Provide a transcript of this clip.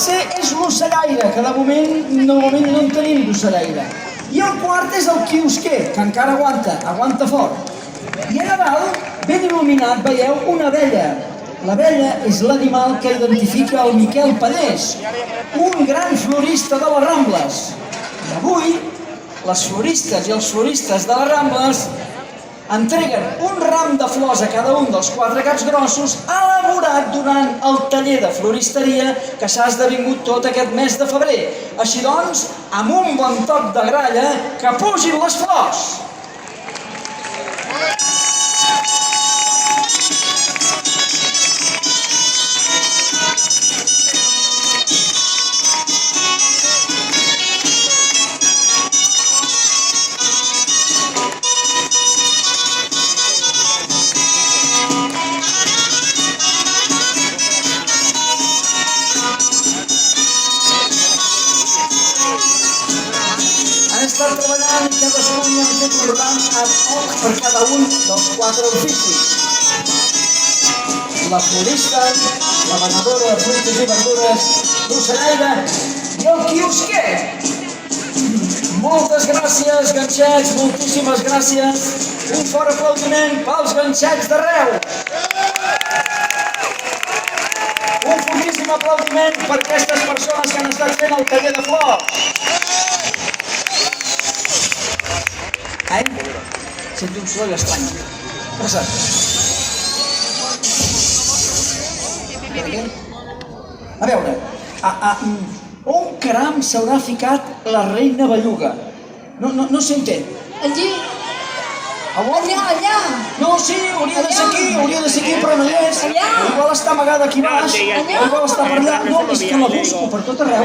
tercer és l'ocellaire, que de moment no en tenim d'ocellaire. I el quart és el quiosquer, que encara aguanta fort. I allà dalt, ben il·luminat, veieu una abella. L'abella és l'animal que identifica el Miquel Pallés, un gran florista de les Rambles. I avui, les floristes i els floristes de les Rambles entreguen un ram de flors a cada un dels 4 caps grossos elaborat durant el taller de floristeria que s'ha esdevingut tot aquest mes de febrer. Així doncs, amb un bon toc de gralla, que pugin les flors! Han estat treballant i cadascun ha fet un ram ad hoc per cada un dels 4 oficis. La florista, la venedora de fruites i verdures, l'ocellaire i el quiosquer. Moltes gràcies, ganxets, moltíssimes gràcies. Un fort aplaudiment pels ganxets d'arreu. Un fortíssim aplaudiment per aquestes persones que han estat fent el taller de flors. Sento un soroll estrany. Passat. A veure, on caram s'haurà ficat la reina belluga? No s'entén. Allí. Allà. No, sí, hauria de ser aquí, però no hi és. Igual està amagada aquí baix, igual està per allà. No, és que la busco per tot arreu.